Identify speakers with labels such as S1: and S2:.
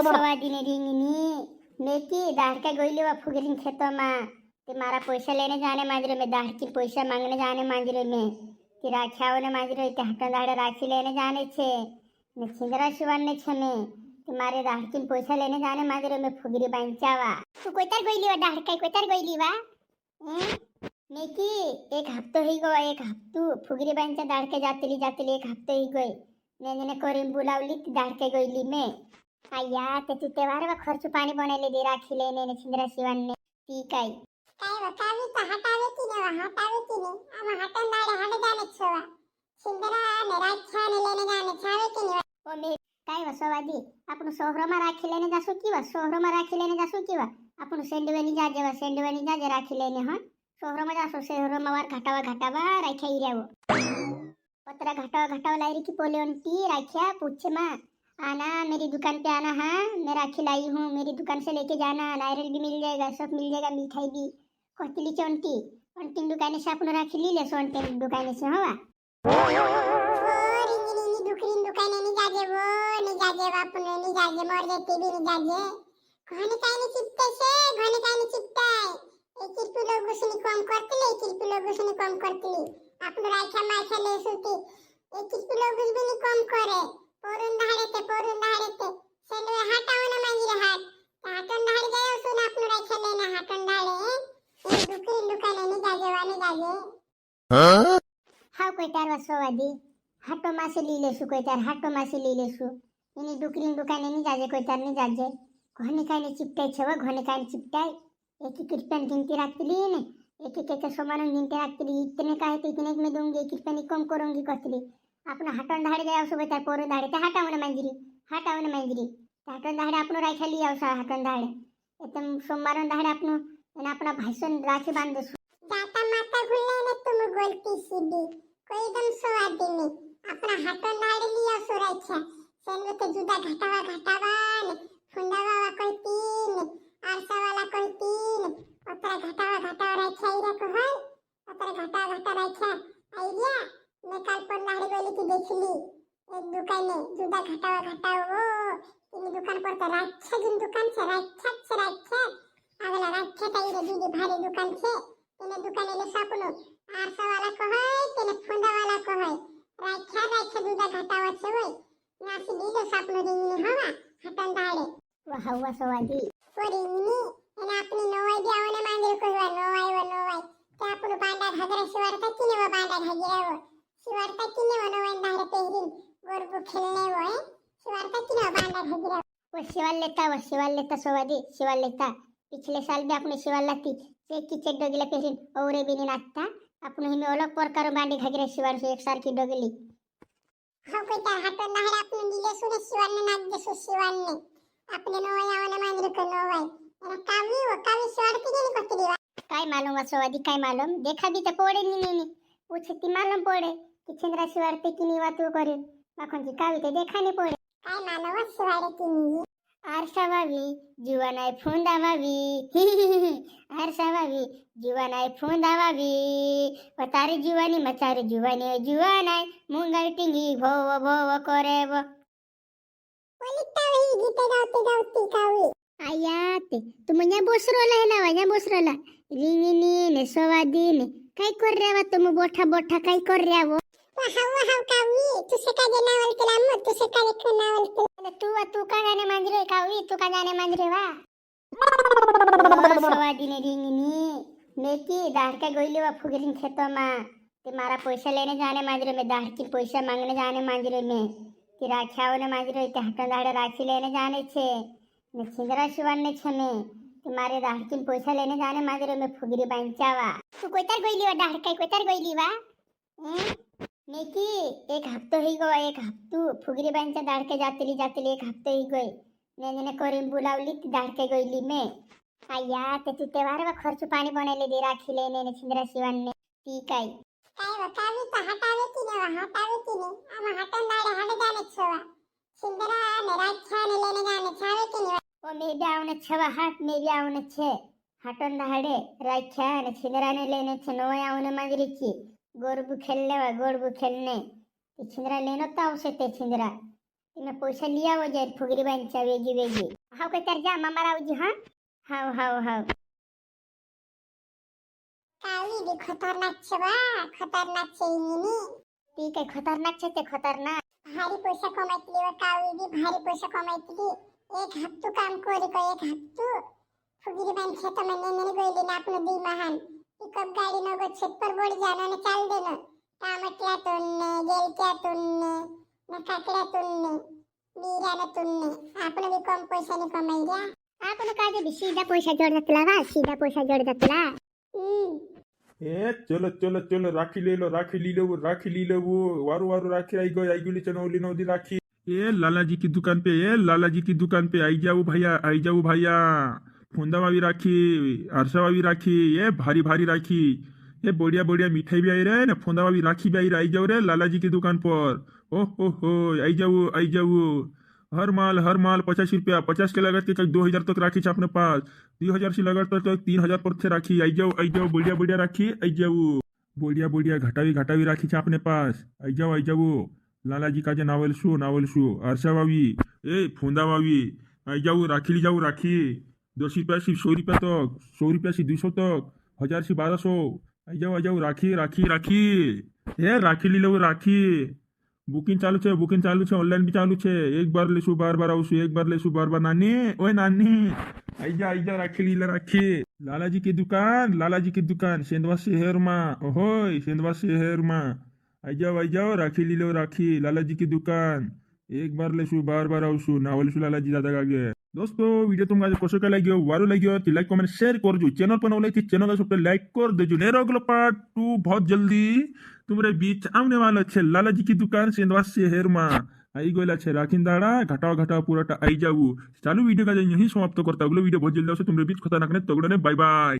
S1: सवादीने रिंगनी मेकी दाढ़ का गोइली वा फुगरिन खेतो में ते मारा पैसा लेने जाने माजरे में दाढ़ की पैसा मांगने जाने माजरे में ते राख्याओ ने माजरे ते हटन दाढ़े राखी लेने जाने छे ने छिंदरा शिवाने छे में ते मारे दाढ़ की पैसा लेने जाने माजरे में फुगरी बांचावा तू कोइतार गोइली वा दाढ़ का कोइतार गोइली वा मेकी एक हफ्तो ही गो एक हफ्तो फुगरी बांचा दाढ़ के जातली एक हफ्तो ही गई ने कोरीम बुलावली ती दाढ़ के गोइली में अय्या ते तू तेवार वा खर्च पाणी बनायले दे राखी लेने ने छिंदरा शिवाने ती काय
S2: वकावी तर हटावे की नाही आम्हा हटन दाडे हाडे जाणे छवा शिंदरा ने राख्या ने लेने जाणे छावे की नाही
S1: ओ मे काय वसवादी आपण सोहरमा राखी लेने जासो की वा सोहरमा राखी लेने जासो की वा आपण सेंडवेनी जाजे राखी लेने हा सोहरमा जासो सोहरमा वार घटावा राख्या इरावो पत्रा घटावा लायरी की पोलेंटी राख्या पूछे मा आना मेरी दुकान पे आना हाँ मैं राखी लाई हूँ मेरी दुकान से लेके जाना नारियल भी मिल जाएगा सब मिल जाएगा मिठाई भी कोतली चोंटी अंतिम दुकान से अपन राखी ली ले सोन तेल दुकान से हवा
S2: रिंगनी दुकरीन दुकान ने जाजे अपन ने जाजे मोर देते भी ने जाजे घने काय ने चिपते से घने काय ने चिपताय एक किलो गुसनी कम करतली अपन राखा माखा ले सुती एक किलो गुस भी नि कम करे पोरुन धाडे सेंडवे हटाव ना मांगिरे हाटन धाडे जायो सुन आपण राखा लेना हाटन धाडे दुकरीन दुकाने नि जाजे
S1: हाँ कोई तार वसवादी हाटो मासे लीले सु कोई तार हाटो मासे लीले सु इनी दुकरीन दुकाने नि जाजे कोई तार नि जाजे घने काय ने चिपटाय छव घने काय ने चिपटाय एक एक रुपया गिनती रखतली ने एक सामान गिनती रखतली इतने का है तो इतने में दूंगी एक रुपया कम करूंगी कहतली आपण हाटन धाडे जाय असो बेटा पोर धाडे ते हाटावने मांजरी हाटन धाडे आपण राखा ली आवसा हाटन धाडे एकदम सोमवार धाडे आपण अपना भाषण राखी बांध दसु
S2: जाता माता गुल्ले ने तुम बोलती सीधी कोई एकदम स्वादी में अपना हाटन धाडे लिया सो राखा सेंडवे ते जुदा घटावा ने फुंदावा कोई तीन आरसा वाला कोई तीन पत्रा घटावा राखा इरा को है पत्रा घटावा राखा आइडिया मैं कल पर लाड़ी वाली की देखली एक दुकान में जुदा घटावा वो इन दुकान पर तो राख्या जिन दुकान से राख्या अगला राख्या ताई रे जुदी भारी दुकान से इने दुकान ले सापनो आरसा वाला को है तेने फुंदा वाला को है राख्या जुदा घटावा से होय नासी दीदो सापनो रिंगनी हवा हटन दाडे
S1: वाह वाह सवादी
S2: वो रिंगनी एने अपनी नोवाई जावने मांगे को नोवाई ते आपण बांडा घागरा शिवारता किने वो बांडा घागरावो शिवारता किने वनवाई दाहरे पेहरीन गोरबु खेलने वो है शिवारता किने बांडा घागरा
S1: वो शिवाल लेता सवादी शिवाल लेता पिछले साल भी अपने शिवाल लाती ते किचे डोगले पेहरीन औरे बिनी नाचता आपण हिमे अलग प्रकार बांडी घागरा शिवार से एक साल की डोगली
S2: हाउ कोई तार हाटन दाहरे आपण दिले सुने शिवाल ने नाच दे शिवाल ने अपने नोवाई आवने मांगे को नोवाई एना कावी शिवार किने ने कतरी वा
S1: काय मालूम वसवादी काय मालूम देखा भी तो पड़े नी पूछती मालूम पड़े कि छिंदरा शिवार पे किनी वातो करे माखन जी कावी ते देखा नहीं पड़े
S2: काय मानव शिवार किनी
S1: आरसा भाभी जुवानाय फुंदा भाभी आरसा भाभी जुवानाय फुंदा भाभी पतारे जुवानी मचारे जुवानाय मुंगा टिंगी भव करे वो
S2: बोलिता वही गीते गावती कावी
S1: आयाते तुम यहाँ बोसरोला है ना यहाँ बोसरोला रिंगनी ने सवादी ने काय कर रहा वा तुम बोठा काय कर रहा वो
S2: हाव कावी तू से का नावल केला तू से का देखो नावल
S1: तू का गाने मांज रे कावी तू का गाने मांज रे वा सवादी ने रिंगनी मेकी दाढ़ का गोइली वा फुगरिन खेतो में ते मारा पैसा लेने जाने मांज रे में दाढ़ की पैसा मांगने जाने मांज रे में ते राख्याओ ने मांज रे ते हटन दाढ़े राखी लेने जाने छे ने छिंदरा शिवाने छे में ते मारे दाढ़ की पैसा लेने जाने मांज रे में फुगरी बांचावा तू कोइतार गोइली वा दाढ़ का कोइतार गोइली वा मेकी एक हफ्तो ही गो एक हफ्तो फुगरी बांचा दाढ़ के जातली एक हफ्तो ही गई ने कोरीम बुलावली ती दाढ़ के गोइली में अय्या ते तू तेवार वा खर्च पाणी बनायले दे राखी लेने ने छिंदरा शिवाने ती काय
S2: वकावी तर हटावे की नाही आम्हा हटन दाडे हाडे जाणे छवा शिंदरा ने राख्या ने लेने जाणे छावे की नाही
S1: ओ मे भी आवने छवा हाट मे भी आवने छे हटन दाडे राख्या ने छिंदरा ने लेने छे नो आवने मांजरीची गोरबु खेलने वा गोरबु खेलने छिंदरा लेनो तो आवश्यक है छिंदरा तुम्ही पैसा लिया हो जाईल फुगरी बाईंचा वेगी वेगी हाव काय तर जा मामा रावजी हा हाव हाव हाव
S2: कावी बी खतरनाक छे बा खतरनाक छे इनी
S1: ती काय खतरनाक छे ते खतरनाक
S2: भारी पैसा कमायतली व कावी बी भारी पैसा कमायतली एक हफ्तू काम कोरी को एक हफ्तू फुगिरी बन खेत में नेने गईली ना आपने दी महान पिकअप गाड़ी न गो छत पर बोड़ जानो ने चाल देनो टामटिया तुन्ने गेलकिया तुन्ने न काकड़ा तुन्ने बीरा न तुन्ने आपने भी कम पैसा ने कमाई गया
S1: आपण काजे बी सीधा पैसा जोडतला वा सीधा पैसा जोडतला
S3: ए चलो चलो चलो राखी ले लो राखी ली लो वो वारू वारू राखी आई गुली चनौली नौदी राखी ए लालाजी की दुकान पे आई जाओ भैया फुंदा वावी राखी अरसा वावी राखी ये भारी भारी राखी ये बढ़िया बढ़िया मिठाई भी आई रहे ना फुंदा वावी राखी भी आई जाओ रे लालाजी की दुकान पर ओह हो आई जाओ हर माल 50 रुपया 50 के लागत के 2000 तक राखी अपने पास 2000 से लागत तक 3000 पर थे राखी आई जाओ बढ़िया राखी आई जाओ बढ़िया घटावी राखी अपने पास आई जाओ लालाजी का जे नावल शो अरसा वावी ए फुंदा वावी आई जाओ राखी ली जाओ राखी 10 रुपया से 100 रुपया तक 100 रुपया से 200 तक 1000 से 1200 आई जाओ राखी ए राखी ली लो राखी बुकिंग चालू છે ऑनलाइन भी चालू છે एक बार लेसु बार આવશું एक बार लेसु बार नानी ओए नानी आई जा राखी लीला राखी लालाजी की दुकान सेंधवा शहर में ओहोय सेंधवा शहर में आई जाओ राखी लीलो राखी लालाजी की दुकान एक बार लेसु बार आवશું नावलसु लालाजी दादा आगे दोस्तों वीडियो तुमका कसो काय लाग्यो वारू लाग्यो ती लाइक कमेंट शेयर करजो चैनल पर नवले की चैनल का सब लाइक कर देजो नेरो अगलो पार्ट 2 बहुत जल्दी तुम्हारे बीच आने वाला छे लालाजी की दुकान सेंधवा शहर में आई गोला छे राखीन दाड़ा घटाओ पूरा आई जाऊ चालू वीडियो का यही समाप्त करता अगलो वीडियो बहुत जल्दी तुम्हारे बीच खतरनाक ने तगड़ो ने बाय बाय।